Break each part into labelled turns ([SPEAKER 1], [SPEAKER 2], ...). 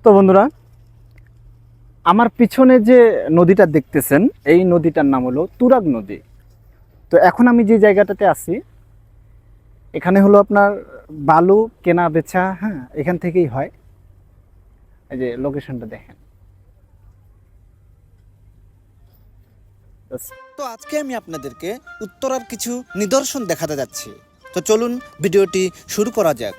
[SPEAKER 1] তো বন্ধুরা, আমার পিছনে যে নদীটা দেখতেছেন এই নদীটার নাম হলো তুরাগ নদী। তো এখন আমি যে জায়গাটাতে আছি এখানে হলো আপনার বালু কেনা বেচা, হ্যাঁ, এখান থেকেই হয়। এই যে লোকেশনটা দেখেন।
[SPEAKER 2] তো আজকে আমি আপনাদেরকে উত্তরার কিছু নিদর্শন দেখাতে যাচ্ছি। তো চলুন ভিডিওটি শুরু করা যাক।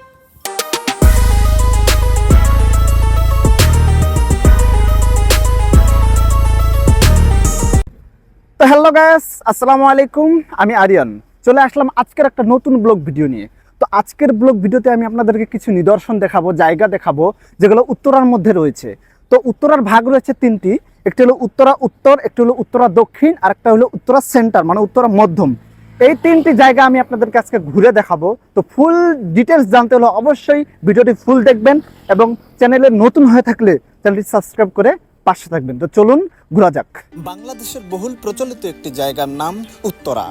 [SPEAKER 1] তো হ্যালো গাইস, আসসালামু আলাইকুম। আমি আরিয়ান চলে আসলাম আজকের একটা নতুন ব্লগ ভিডিও নিয়ে। তো আজকের ব্লগ ভিডিওতে আমি আপনাদেরকে কিছু নিদর্শন দেখাবো, জায়গা দেখাবো যেগুলো উত্তরার মধ্যে রয়েছে। তো উত্তরার ভাগ রয়েছে তিনটি, একটি হলো উত্তরা উত্তর, একটি হলো উত্তরা দক্ষিণ, আর একটা হলো উত্তরা সেন্টার মানে উত্তরা মধ্যম। এই তিনটি জায়গা আমি আপনাদেরকে আজকে ঘুরে দেখাবো। তো ফুল ডিটেলস জানতে হলে অবশ্যই ভিডিওটি ফুল দেখবেন এবং চ্যানেলে নতুন হয়ে থাকলে চ্যানেলটি সাবস্ক্রাইব করে পাশে থাকবেন। তো চলুন ঘোরা যাক।
[SPEAKER 2] বাংলাদেশের বহুল প্রচলিত একটি জায়গার নাম উত্তরা।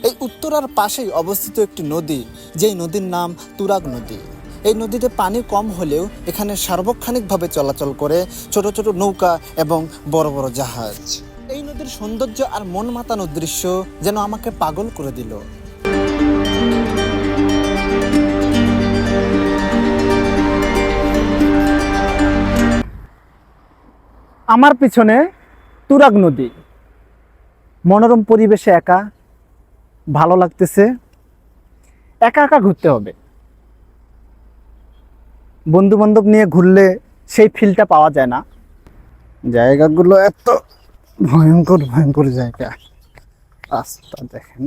[SPEAKER 2] এই উত্তরার পাশেই অবস্থিত একটি নদী, যেই নদীর নাম তুরাগ নদী। এই নদীতে পানি কম হলেও এখানে সার্বক্ষণিকভাবে চলাচল করে ছোট ছোট নৌকা এবং বড় বড় জাহাজ। এই নদীর সৌন্দর্য আর মন মাতানো দৃশ্য যেন আমাকে পাগল করে দিল।
[SPEAKER 1] আমার পিছনে তুরাগ নদী, মনোরম পরিবেশে একা ভালো লাগতেছে। একা একা ঘুরতে হবে, বন্ধু বান্ধব নিয়ে ঘুরলে সেই ফিলটা পাওয়া যায় না। জায়গাগুলো এত ভয়ঙ্কর ভয়ঙ্কর জায়গা। রাস্তা দেখেন,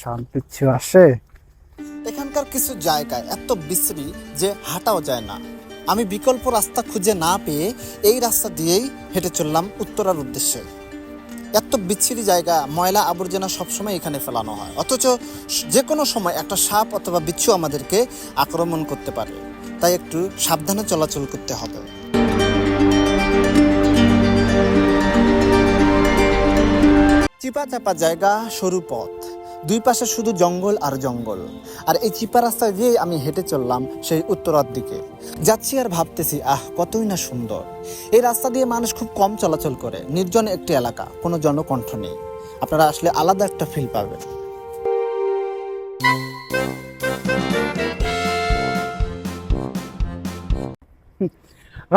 [SPEAKER 1] শান্তি আসে।
[SPEAKER 2] এখানকার কিছু জায়গায় এত বিশ্রী যে হাঁটাও যায় না। আমি বিকল্প রাস্তা খুঁজে না পেয়ে এই রাস্তা দিয়েই হেঁটে চললাম উত্তরার উদ্দেশ্যে। এত বিচ্ছিরি জায়গা, ময়লা আবর্জনা সবসময় এখানে ফেলানো হয়, অথচ যে কোনো সময় একটা সাপ অথবা বিচ্ছু আমাদেরকে আক্রমণ করতে পারে, তাই একটু সাবধানে চলাচল করতে হবে। চিপা চাপা জায়গা, সরু পথ, দুই পাশে শুধু জঙ্গল আর জঙ্গল। আর এই চিপা রাস্তায় দিয়ে আমি হেঁটে চললাম সেই উত্তরার দিকে। যাচ্ছি আর ভাবতেছি, কতই না সুন্দর। এই রাস্তা দিয়ে মানুষ খুব কম চলাচল করে, নির্জন একটি এলাকা, কোনো জনকণ্ঠ নেই। আপনারা আসলে আলাদা একটা ফিল পাবেন।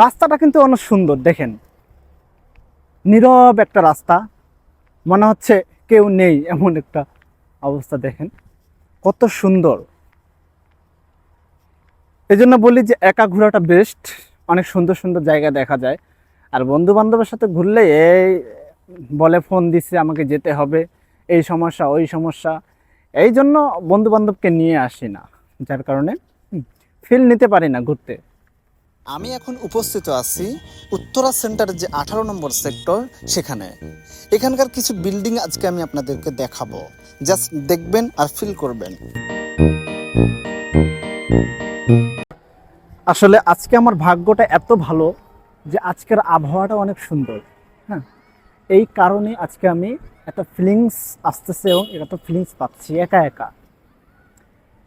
[SPEAKER 1] রাস্তাটা কিন্তু অনেক সুন্দর, দেখেন, নীরব একটা রাস্তা, মনে হচ্ছে কেউ নেই এমন একটা অবস্থা। দেখেন কত সুন্দর। এই জন্য বলি যে একা ঘোরাটা বেস্ট, অনেক সুন্দর সুন্দর জায়গা দেখা যায়। আর বন্ধু বান্ধবের সাথে ঘুরলে এই বলে ফোন দিচ্ছে আমাকে যেতে হবে, এই সমস্যা ওই সমস্যা, এই জন্য বন্ধু বান্ধবকে নিয়ে আসি না, যার কারণে ফিল নিতে পারি না ঘুরতে।
[SPEAKER 2] আমি এখন উপস্থিত আছি উত্তরা সেন্টারের যে 18 নম্বর সেক্টর, সেখানে। এখানকার কিছু বিল্ডিং আজকে আমি আপনাদেরকে দেখাবো, জাস্ট দেখবেন আর ফিল করবেন।
[SPEAKER 1] আসলে আজকে আমার ভাগ্যটা এত ভালো যে আজকের আবহাওয়াটা অনেক সুন্দর, হ্যাঁ, এই কারণে আজকে আমি একটা ফিলিংস আসতেছে এবং একটা ফিলিংস পাচ্ছি একা একা।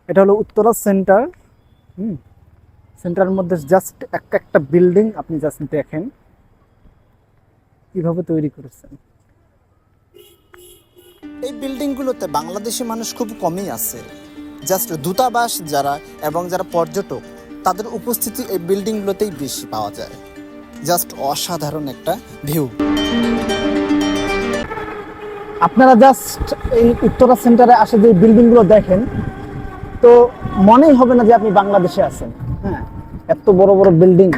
[SPEAKER 1] এটা হলো উত্তরা সেন্টার। সেন্টারের মধ্যে জাস্ট একটা বিল্ডিং, আপনি জাস্ট দেখেন কিভাবে তৈরি করেছেন।
[SPEAKER 2] এই বিল্ডিংগুলোতে বাংলাদেশি মানুষ খুব কমই আছে। জাস্ট দূতাবাস যারা এবং যারা পর্যটক, তাদের উপস্থিতি এই বিল্ডিংগুলোতেই বেশি পাওয়া যায়। জাস্ট অসাধারণ একটা ভিউ।
[SPEAKER 1] আপনারা জাস্ট এই উত্তরা সেন্টারে আসে যে বিল্ডিংগুলো দেখেন, তো মনেই হবে না যে আপনি বাংলাদেশে আছেন। হ্যাঁ, এত বড় বড় বিল্ডিং,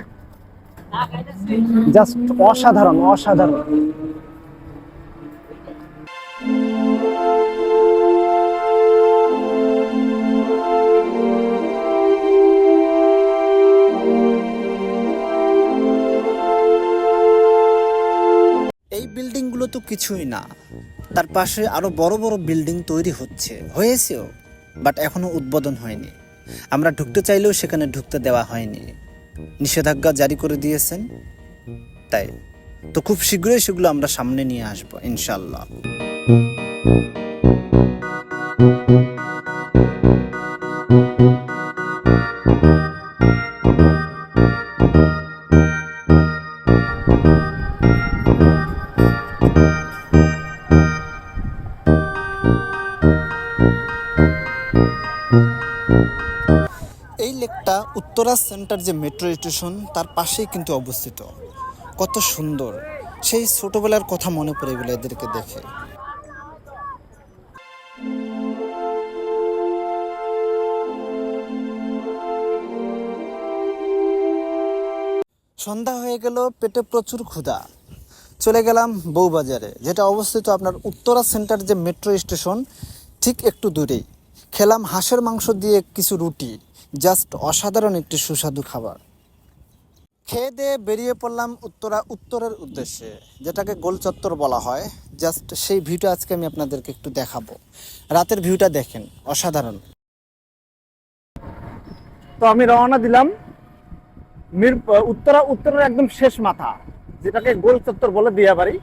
[SPEAKER 1] জাস্ট অসাধারণ অসাধারণ।
[SPEAKER 2] এই বিল্ডিংগুলো তো কিছুই না, তার পাশে আরো বড় বড় বিল্ডিং তৈরি হয়েছেও, বাট এখনো উদ্বোধন হয়নি। আমরা ঢুকতে চাইলেও সেখানে ঢুকতে দেওয়া হয়নি, নিষেধাজ্ঞা জারি করে দিয়েছেন। তাই তো খুব শীঘ্রই সেগুলো আমরা সামনে নিয়ে আসবো ইনশাল্লাহ। একটা উত্তরা সেন্টার যে মেট্রো স্টেশন তার পাশেই কিন্তু অবস্থিত। কত সুন্দর, সেই ছোটবেলার কথা মনে পড়ে গেলো এদেরকে দেখে। সন্ধ্যা হয়ে গেল, পেটে প্রচুর ক্ষুধা। চলে গেলাম বউবাজারে, যেটা অবস্থিত আপনার উত্তরা সেন্টার যে মেট্রো স্টেশন ঠিক একটু দূরেই। খেলাম হাঁসের মাংস দিয়ে কিছু রুটি, জাস্ট অসাধারণ একটি সুস্বাদু খাবার। খেয়ে দিয়ে বেরিয়ে পড়লাম উত্তরের উদ্দেশ্যে, যেটাকে গোল চত্বর বলা হয়। জাস্ট সেই ভিউটা আজকে আমি আপনাদেরকে একটু দেখাবো। রাতের ভিউটা দেখেন, অসাধারণ।
[SPEAKER 1] তো আমি রওনা দিলাম উত্তরের একদম শেষ মাথা, যেটাকে গোল চত্বর বলে দিয়াবাড়ি।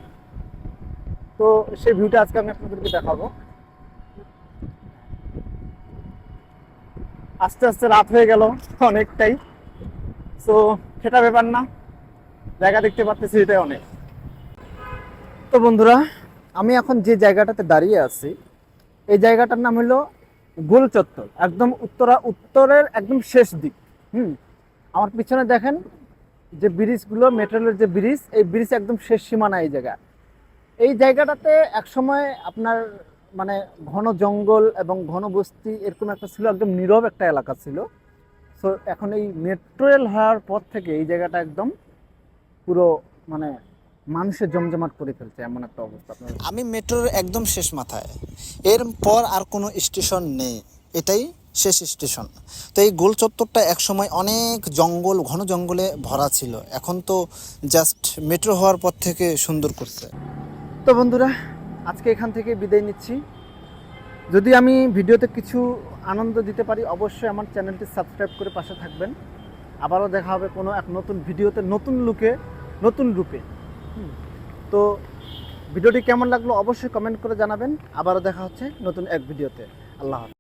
[SPEAKER 1] তো সেই ভিউটা আজকে আমি আপনাদেরকে দেখাবো। আস্তে আস্তে রাত হয়ে গেল অনেকটাই, তো সেটা ব্যাপার না, জায়গা দেখতে পাচ্ছি এটাই অনেক। তো বন্ধুরা, আমি এখন যে জায়গাটাতে দাঁড়িয়ে আছি, এই জায়গাটার নাম হলো গোল চত্বর, একদম উত্তরের একদম শেষ দিক। আমার পিছনে দেখেন যে ব্রিজগুলো, মেট্রো রেলের যে ব্রিজ, এই ব্রিজ একদম শেষ সীমানা এই জায়গা। এই জায়গাটাতে একসময় আপনার মানে ঘন জঙ্গল এবং ঘন বস্তি এরকম একটা ছিল, একদম নীরব একটা এলাকা ছিল। সো এখন এই মেট্রো রেল হওয়ার পর থেকে এই জায়গাটা একদম পুরো মানে মানুষের জমজমাট করে ফেলছে, এমন একটা অবস্থা।
[SPEAKER 2] আমি মেট্রোর একদম শেষ মাথায়, এরপর আর কোনো স্টেশন নেই, এটাই শেষ স্টেশন। তো এই গোল চত্বরটা একসময় অনেক জঙ্গল, ঘন জঙ্গলে ভরা ছিল, এখন তো জাস্ট মেট্রো হওয়ার পর থেকে সুন্দর করছে।
[SPEAKER 1] তো বন্ধুরা, আজকে এখান থেকে বিদায় নিচ্ছি। যদি আমি ভিডিওতে কিছু আনন্দ দিতে পারি, অবশ্যই আমার চ্যানেলটি সাবস্ক্রাইব করে পাশে থাকবেন। আবারও দেখা হবে কোনো এক নতুন ভিডিওতে, নতুন লুকে, নতুন রূপে। তো ভিডিওটি কেমন লাগলো অবশ্যই কমেন্ট করে জানাবেন। আবারও দেখা হচ্ছে নতুন এক ভিডিওতে। আল্লাহ হাফেজ।